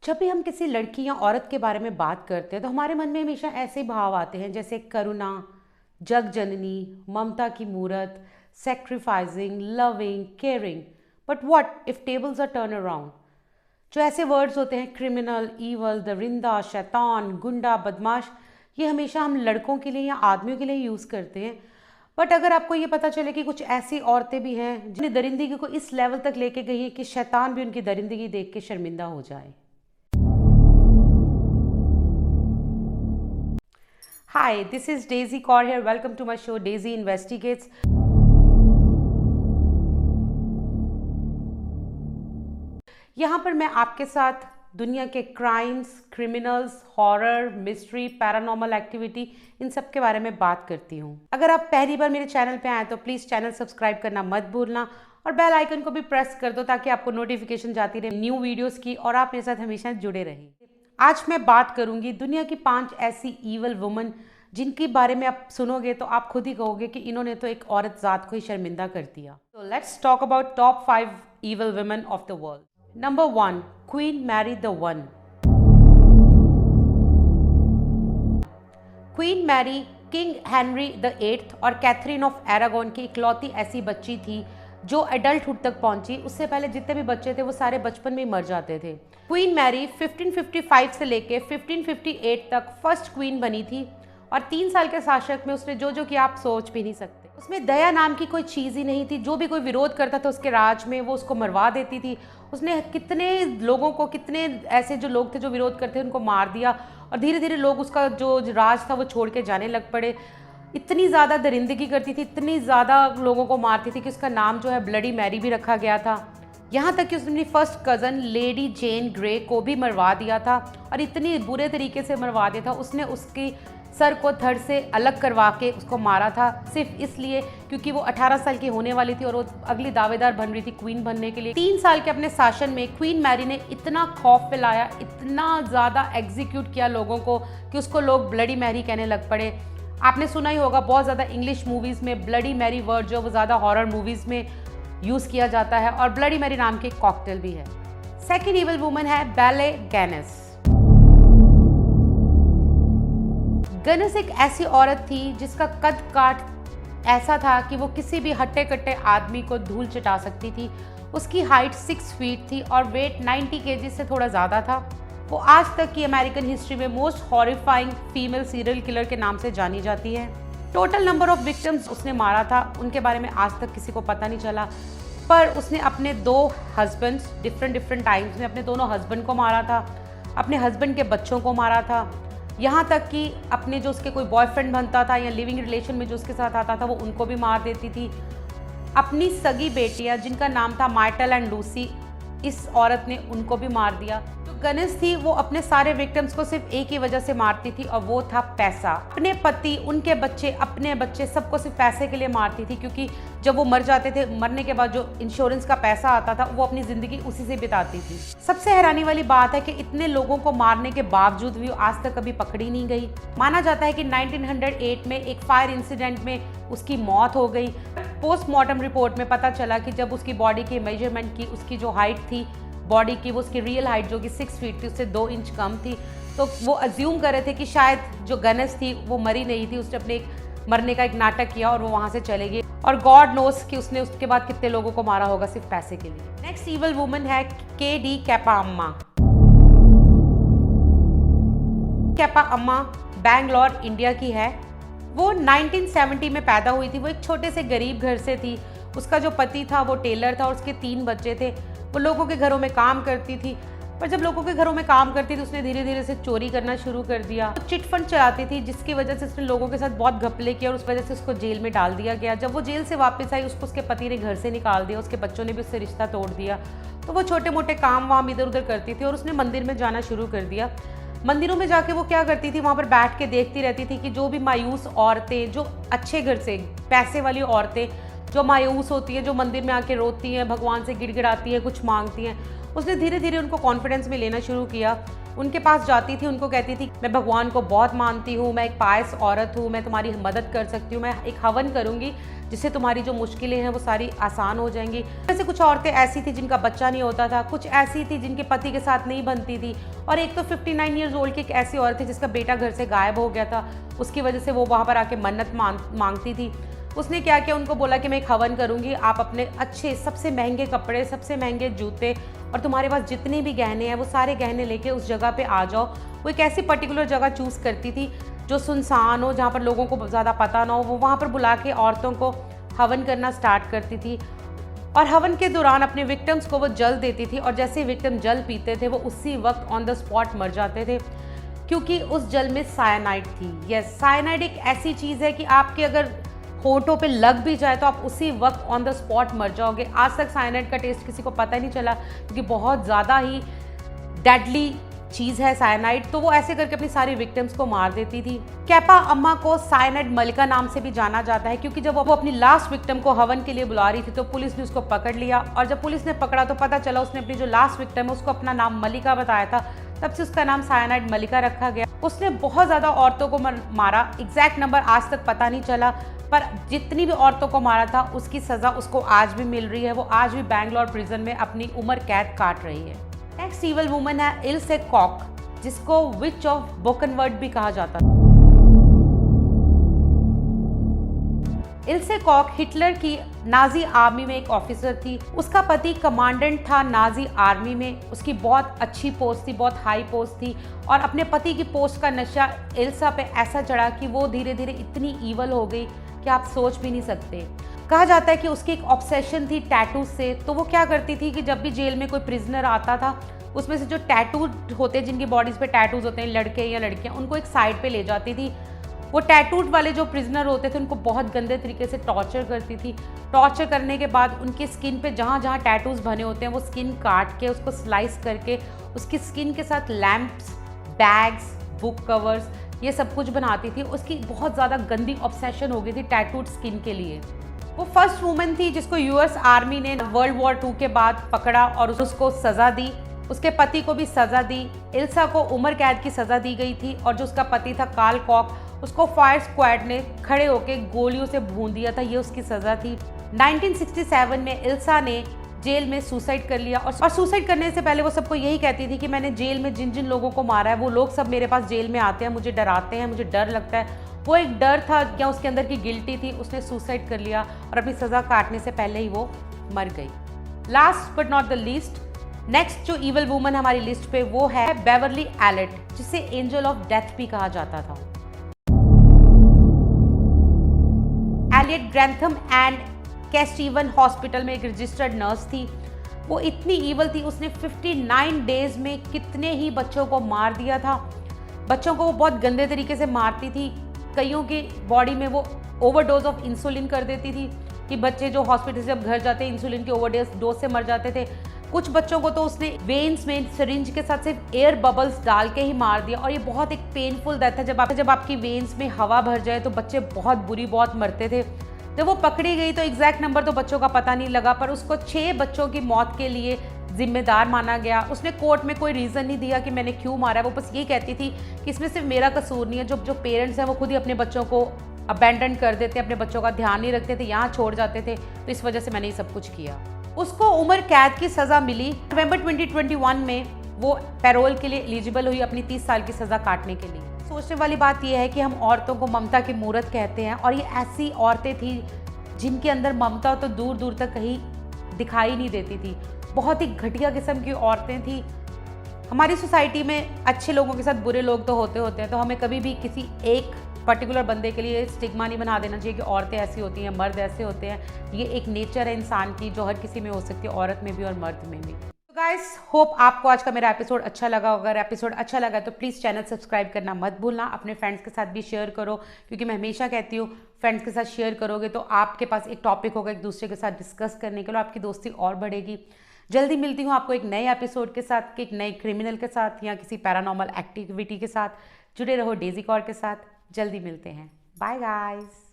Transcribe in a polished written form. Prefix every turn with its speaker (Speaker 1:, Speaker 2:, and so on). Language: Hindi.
Speaker 1: जब भी हम किसी लड़की या औरत के बारे में बात करते हैं तो हमारे मन में हमेशा ऐसे भाव आते हैं जैसे करुणा, जग जननी, ममता की मूरत, sacrificing, loving, caring. But what if tables are turn around? जो ऐसे वर्ड्स होते हैं क्रिमिनल, ईवल, दरिंदा, शैतान, गुंडा, बदमाश, ये हमेशा हम लड़कों के लिए या आदमियों के लिए यूज़ करते हैं। बट अगर आपको ये पता चले कि कुछ ऐसी औरतें भी हैं जिन्हें दरिंदगी को इस लेवल तक लेके गई है कि शैतान भी उनकी दरिंदगी देख के शर्मिंदा हो जाए। Hi, this is Daisy Kaur here. Welcome to my show Daisy Investigates. यहाँ पर मैं आपके साथ दुनिया के crimes, criminals, horror, mystery, paranormal activity, इन सब के बारे में बात करती हूँ। अगर आप पहली बार मेरे चैनल पे आए तो प्लीज़ चैनल सब्सक्राइब करना मत भूलना और बेल आइकन को भी प्रेस कर दो ताकि आपको नोटिफिकेशन जाती रहे न्यू वीडियोस की और आप मेरे साथ हमेशा जुड़े रहें। आज मैं बात करूंगी दुनिया की 5 ऐसी ईवल वुमन जिनके बारे में आप सुनोगे तो आप खुद ही कहोगे कि इन्होंने तो एक औरत जात को ही शर्मिंदा कर दिया। तो let's talk about top 5 evil women of the world. Number 1, queen Mary the one. Queen Mary king Henry the 8th और कैथरीन ऑफ एरागोन की इकलौती ऐसी बच्ची थी जो एडल्टहुड तक पहुंची। उससे पहले जितने भी बच्चे थे वो सारे बचपन में ही मर जाते थे। क्वीन मैरी 1555 से लेके 1558 तक फर्स्ट क्वीन बनी थी और 3 साल के शासक में उसने जो किया आप सोच भी नहीं सकते। उसमें दया नाम की कोई चीज़ ही नहीं थी। जो भी कोई विरोध करता था उसके राज में वो उसको मरवा देती थी। उसने कितने लोगों को, कितने ऐसे जो लोग थे जो विरोध करते उनको मार दिया और धीरे धीरे लोग उसका जो राज था वो छोड़ के जाने लग पड़े। इतनी ज़्यादा दरिंदगी करती थी, इतनी ज़्यादा लोगों को मारती थी कि उसका नाम जो है ब्लडी मैरी भी रखा गया था। यहाँ तक कि उसने अपनी फर्स्ट कज़न लेडी जेन ग्रे को भी मरवा दिया था और इतनी बुरे तरीके से मरवा दिया था। उसने उसकी सर को धड़ से अलग करवा के उसको मारा था सिर्फ इसलिए क्योंकि वो 18 साल की होने वाली थी और वो अगली दावेदार बन रही थी क्वीन बनने के लिए। 3 साल के अपने शासन में क्वीन मैरी ने इतना खौफ फैलाया, इतना ज़्यादा एग्जीक्यूट किया लोगों को कि उसको लोग ब्लडी मैरी कहने लग पड़े। आपने सुना ही होगा बहुत ज़्यादा इंग्लिश मूवीज़ में ब्लडी मैरी वर्ड जो वो ज़्यादा हॉरर मूवीज़ में यूज़ किया जाता है और ब्लडी मैरी नाम की कॉकटेल भी है। सेकेंड ईवल वुमन है बेले गैनिस। गैनिस एक ऐसी औरत थी जिसका कद काठ ऐसा था कि वो किसी भी हट्टे कट्टे आदमी को धूल चटा सकती थी। उसकी हाइट 6 फीट थी और वेट 90 kg से थोड़ा ज़्यादा था। वो आज तक की अमेरिकन हिस्ट्री में most horrifying female serial killer के नाम से जानी जाती है। टोटल नंबर ऑफ विक्टिम्स उसने मारा था उनके बारे में आज तक किसी को पता नहीं चला, पर उसने अपने 2 हस्बैंड्स डिफरेंट टाइम्स में अपने दोनों हस्बैंड को मारा था, अपने हस्बैंड के बच्चों को मारा था, यहाँ तक कि अपने जो उसके कोई बॉयफ्रेंड बनता था या लिविंग रिलेशन में जो उसके साथ आता था वो उनको भी मार देती थी। अपनी सगी बेटियाँ जिनका नाम था मार्टल एंड लूसी, इस औरत ने उनको भी मार दिया। जो गैनिस थी वो अपने सारे विक्टिम्स को सिर्फ एक ही वजह से मारती थी और वो था पैसा। अपने पति, उनके बच्चे, अपने बच्चे सबको सिर्फ पैसे के लिए मारती थी क्योंकि जब वो मर जाते थे, मरने के बाद जो इंश्योरेंस का पैसा आता था वो अपनी ज़िंदगी उसी से बिताती थी। सबसे हैरानी वाली बात है कि इतने लोगों को मारने के बावजूद भी आज तक कभी पकड़ी नहीं गई। माना जाता है कि 1908 में एक फायर इंसिडेंट में उसकी मौत हो गई। पोस्टमार्टम रिपोर्ट में पता चला कि जब उसकी बॉडी की मेजरमेंट की, उसकी जो हाइट थी बॉडी की, वो उसकी रियल हाइट जो कि 6 फीट थी उससे 2 इंच कम थी। तो वो अज्यूम कर रहे थे कि शायद जो गैनिस थी वो मरी नहीं थी, उसने अपने मरने का एक नाटक किया और वो वहाँ से चले गई। और गॉड नोस कि उसने उसके बाद कितने लोगों को मारा होगा सिर्फ पैसे के लिए। नेक्स्ट ईवल वुमन है के.डी. कैपा अम्मा। कैपा अम्मा बैंगलोर, इंडिया की है। वो 1970 में पैदा हुई थी। वो एक छोटे से गरीब घर से थी। उसका जो पति था वो टेलर था और उसके 3 बच्चे थे। वो लोगों के घरों में काम करती थी, पर जब लोगों के घरों में काम करती थी उसने धीरे धीरे से चोरी करना शुरू कर दिया। तो चिट फंड चलाती थी जिसकी वजह से उसने लोगों के साथ बहुत घपले किए और उस वजह से उसको जेल में डाल दिया गया। जब वो जेल से वापस आई उसको उसके पति ने घर से निकाल दिया, उसके बच्चों ने भी उससे रिश्ता तोड़ दिया। तो वो छोटे मोटे काम वाम इधर उधर करती थी और उसने मंदिर में जाना शुरू कर दिया। मंदिरों में जाके वो क्या करती थी, वहाँ पर बैठ के देखती रहती थी कि जो भी मायूस औरतें, जो अच्छे घर से पैसे वाली औरतें जो मायूस होती हैं, जो मंदिर में आके रोती हैं, भगवान से गिड़गिड़ाती हैं, कुछ मांगती हैं, उसने धीरे धीरे उनको कॉन्फिडेंस में लेना शुरू किया उनके पास जाती थी, उनको कहती थी मैं भगवान को बहुत मानती हूँ, मैं एक पायस औरत हूँ, मैं तुम्हारी मदद कर सकती हूँ, मैं एक हवन करूँगी जिससे तुम्हारी जो मुश्किलें हैं वो सारी आसान हो जाएंगी। जैसे कुछ औरतें ऐसी थी जिनका बच्चा नहीं होता था, कुछ ऐसी थी जिनके पति के साथ नहीं बनती थी, और एक तो 59 ईयर्स ओल्ड की एक ऐसी औरत थी जिसका बेटा घर से गायब हो गया था, उसकी वजह से वो वहाँ पर आके मन्नत मांगती थी। उसने क्या किया, उनको बोला कि मैं एक हवन करूँगी, आप अपने अच्छे सबसे महंगे कपड़े, सबसे महंगे जूते और तुम्हारे पास जितने भी गहने हैं वो सारे गहने लेके उस जगह पे आ जाओ। वो एक ऐसी पर्टिकुलर जगह चूज़ करती थी जो सुनसान हो, जहाँ पर लोगों को ज़्यादा पता ना हो। वो वहाँ पर बुला के औरतों को हवन करना स्टार्ट करती थी, और हवन के दौरान अपने विक्टिम्स को वो जल देती थी, और जैसे विक्टिम जल पीते थे वो उसी वक्त ऑन द स्पॉट मर जाते थे, क्योंकि उस जल में साइनाइड थी। यस, साइनाइड एक ऐसी चीज़ है कि आपके अगर होठों पे लग भी जाए तो आप उसी वक्त ऑन द स्पॉट मर जाओगे। आज तक साइनाइड का टेस्ट किसी को पता ही नहीं चला, क्योंकि बहुत ज़्यादा ही डेडली चीज़ है साइनाइड। तो वो ऐसे करके अपनी सारी विक्टिम्स को मार देती थी। कैपा अम्मा को साइनाइड मलिका नाम से भी जाना जाता है, क्योंकि जब वो अपनी लास्ट विक्टिम को हवन के लिए बुला रही थी तो पुलिस ने उसको पकड़ लिया, और जब पुलिस ने पकड़ा तो पता चला उसने अपनी जो लास्ट विक्टिम है उसको अपना नाम मलिका बताया था, तब से उसका नाम साइनाइड मलिका रखा गया। उसने बहुत ज़्यादा औरतों को मारा, एग्जैक्ट नंबर आज तक पता नहीं चला, पर जितनी भी औरतों को मारा था उसकी सज़ा उसको आज भी मिल रही है। वो आज भी बैंगलोर प्रिजन में अपनी उम्र कैद काट रही है। नेक्स्ट ईवल वुमन है इल्से कॉक, जिसको विच ऑफ बुकेनवर्ड भी कहा जाता है। इल्से कॉक हिटलर की नाजी आर्मी में एक ऑफिसर थी। उसका पति कमांडेंट था नाजी आर्मी में, उसकी बहुत अच्छी पोस्ट थी, बहुत हाई पोस्ट थी, और अपने पति की पोस्ट का नशा इल्सा पे ऐसा चढ़ा कि वो धीरे धीरे इतनी ईवल हो गई कि आप सोच भी नहीं सकते। कहा जाता है कि उसकी एक ऑब्सेशन थी टैटू से। तो वो क्या करती थी कि जब भी जेल में कोई प्रिजनर आता था, उसमें से जो टैटू होते हैं, जिनकी बॉडीज़ पे टैटूज होते हैं, लड़के या लड़कियां, उनको एक साइड पे ले जाती थी। वो टैटूड वाले जो प्रिजनर होते थे उनको बहुत गंदे तरीके से टॉर्चर करती थी। टॉर्चर करने के बाद उनकी स्किन पे जहाँ जहाँ टैटूज बने होते हैं वो स्किन काट के, उसको स्लाइस करके, उसकी स्किन के साथ लैंप्स, बैग्स, बुक कवर्स, ये सब कुछ बनाती थी। उसकी बहुत ज़्यादा गंदी ऑब्सेशन हो गई थी टैटूड स्किन के लिए। वो फर्स्ट वुमन थी जिसको यूएस आर्मी ने वर्ल्ड वॉर 2 के बाद पकड़ा और उसको सज़ा दी। उसके पति को भी सज़ा दी। इल्सा को उम्र कैद की सज़ा दी गई थी, और जो उसका पति था कार्ल कॉक, उसको फायर स्क्वाड ने खड़े होकर गोलियों से भून दिया था। ये उसकी सज़ा थी। 1967 में इल्सा ने जेल में सुसाइड कर लिया, और सुसाइड करने से पहले वो सबको यही कहती थी कि मैंने जेल में जिन जिन लोगों को मारा है वो लोग सब मेरे पास जेल में आते हैं, मुझे डराते हैं, मुझे डर लगता है। वो एक डर था या उसके अंदर की गिल्टी थी, उसने सुसाइड कर लिया और अपनी सज़ा काटने से पहले ही वो मर गई। Last but not the least, next जो ईवल वुमन हमारी लिस्ट पे वो है बेवरली एलेट, जिसे एंजल ऑफ डेथ भी कहा जाता था। एलियट ग्रैंथम एंड कैस्टिवन हॉस्पिटल में एक रजिस्टर्ड नर्स थी। वो इतनी ईवल थी, उसने 59 डेज में कितने ही बच्चों को मार दिया था। बच्चों को वो बहुत गंदे तरीके से मारती थी। कईयों की बॉडी में वो ओवरडोज ऑफ इंसुलिन कर देती थी कि बच्चे जो हॉस्पिटल से जब घर जाते इंसुलिन के ओवरडोज से मर जाते थे। कुछ बच्चों को तो उसने वेन्स में सिरिंज के साथ सिर्फ एयर बबल्स डाल के ही मार दिया, और ये बहुत एक पेनफुल डेथ है। जब आपकी वेन्स में हवा भर जाए तो बच्चे बहुत मरते थे। जब वो पकड़ी गई तो एग्जैक्ट नंबर तो बच्चों का पता नहीं लगा, पर उसको 6 बच्चों की मौत के लिए जिम्मेदार माना गया। उसने कोर्ट में कोई रीज़न नहीं दिया कि मैंने क्यों मारा है। वो बस ये कहती थी कि इसमें सिर्फ मेरा कसूर नहीं है। जो पेरेंट्स हैं वो खुद ही अपने बच्चों को अबैंडन कर देते, अपने बच्चों का ध्यान नहीं रखते थे, यहाँ छोड़ जाते थे, तो इस वजह से मैंने ये सब कुछ किया। उसको उम्र कैद की सज़ा मिली। नवंबर 2021 में वो पैरोल के लिए एलिजिबल हुई अपनी 30 साल की सज़ा काटने के लिए। सोचने वाली बात यह है कि हम औरतों को ममता की मूरत कहते हैं, और ये ऐसी औरतें थी जिनके अंदर ममता तो दूर दूर तक कहीं दिखाई नहीं देती थी। बहुत ही घटिया किस्म की औरतें थी। हमारी सोसाइटी में अच्छे लोगों के साथ बुरे लोग तो होते हैं, तो हमें कभी भी किसी एक पर्टिकुलर बंदे के लिए स्टिग्मा नहीं बना देना चाहिए कि औरतें ऐसी होती हैं, मर्द ऐसे होते हैं। ये एक नेचर है इंसान की जो हर किसी में हो सकती है, औरत में भी और मर्द में भी। तो गाइस, होप आपको आज का मेरा एपिसोड अच्छा लगा। अगर एपिसोड अच्छा लगा तो प्लीज़ चैनल सब्सक्राइब करना मत भूलना। अपने फ्रेंड्स के साथ भी शेयर करो, क्योंकि मैं हमेशा कहती हूँ फ्रेंड्स के साथ शेयर करोगे तो आपके पास एक टॉपिक होगा एक दूसरे के साथ डिस्कस करने के लिए, आपकी दोस्ती और बढ़ेगी। जल्दी मिलती हूँ आपको एक नए एपिसोड के साथ, एक नए क्रिमिनल के साथ या किसी पैरानॉर्मल एक्टिविटी के साथ। जुड़े रहो डेजी कौर के साथ। जल्दी मिलते हैं। Bye guys.